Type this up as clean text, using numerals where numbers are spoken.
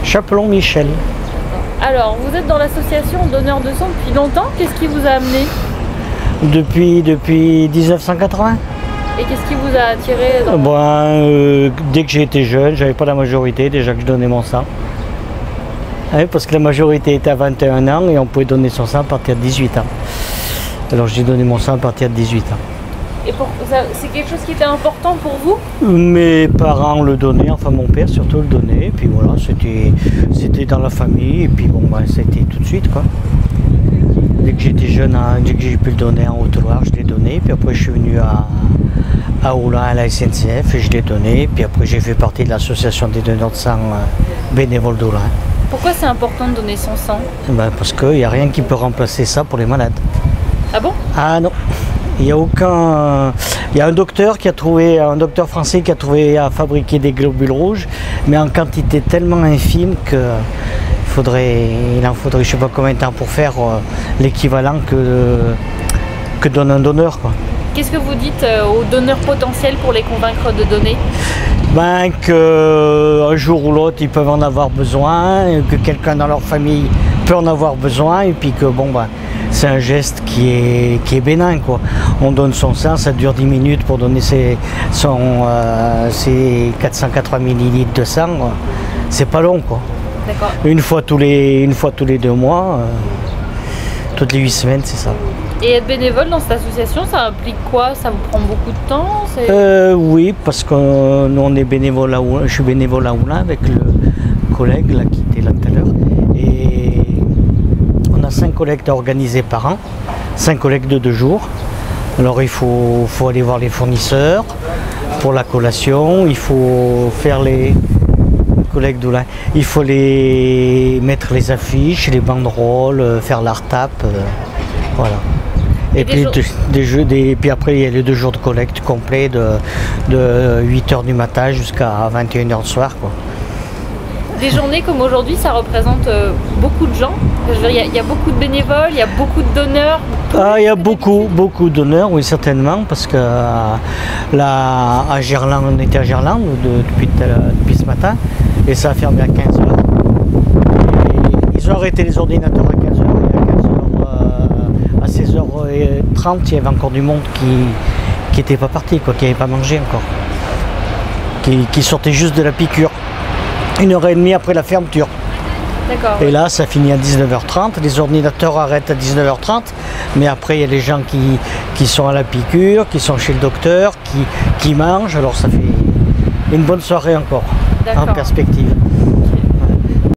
Chapelon Michel. Alors, vous êtes dans l'association Donneurs de sang depuis longtemps. Qu'est-ce qui vous a amené? Depuis 1980. Et qu'est-ce qui vous a attiré dans... Dès que j'ai été jeune, j'avais pas la majorité, déjà que je donnais mon sang. Oui, parce que la majorité était à 21 ans et on pouvait donner son sang à partir de 18 ans. Alors j'ai donné mon sang à partir de 18 ans. Et c'est quelque chose qui était important pour vous? Mes parents le donnaient, enfin mon père surtout le donnait, et puis voilà, c'était dans la famille, et puis bon, c'était tout de suite quoi. Dès que j'étais jeune, dès que j'ai pu le donner en Haute-Loire, je l'ai donné, puis après je suis venu à Oulin à la SNCF et je l'ai donné, puis après j'ai fait partie de l'association des donneurs de sang bénévoles d'Oulin. Pourquoi c'est important de donner son sang? Parce qu'il n'y a rien qui peut remplacer ça pour les malades. Ah bon? Ah non. Il y a un docteur un docteur français qui a trouvé à fabriquer des globules rouges, mais en quantité tellement infime qu'il en faudrait je sais pas combien de temps pour faire l'équivalent que donne un donneur, quoi. Qu'est-ce que vous dites aux donneurs potentiels pour les convaincre de donner? Qu'un jour ou l'autre ils peuvent en avoir besoin, que quelqu'un dans leur famille peut en avoir besoin, et puis que c'est un geste qui est bénin quoi. On donne son sang, ça dure 10 minutes pour donner ses 480 ml de sang, c'est pas long quoi. D'accord. Une fois tous les 2 mois, toutes les 8 semaines, c'est ça. Et être bénévole dans cette association, ça implique quoi? Ça vous prend beaucoup de temps? Oui, parce que nous on est bénévole à Oulin, je suis bénévole à Oulin avec le collègue là, qui était là tout à l'heure. Et on a 5 collectes à organiser par an, 5 collectes de 2 jours. Alors il faut aller voir les fournisseurs pour la collation, il faut faire les collectes d'Oulin, il faut mettre les affiches, les banderoles, faire la retape, voilà. Et puis, puis après, il y a les 2 jours de collecte complet de 8 h du matin jusqu'à 21 h du soir, quoi. Des journées comme aujourd'hui, ça représente beaucoup de gens. Il y a beaucoup de bénévoles, il y a beaucoup de donneurs. Il y a beaucoup de donneurs, oui, certainement, parce que là, à Gerland, on était à Gerland depuis ce matin, et ça a fermé à 15 h. Ils ont arrêté les ordinateurs à 15 h. À 16 h30, il y avait encore du monde qui n'était pas parti, quoi, qui n'avait pas mangé encore, qui sortait juste de la piqûre, 1 h 30 après la fermeture. D'accord. Et là, ça finit à 19 h 30, les ordinateurs arrêtent à 19 h 30, mais après, il y a les gens qui sont à la piqûre, qui sont chez le docteur, qui mangent, alors ça fait une bonne soirée encore, en perspective.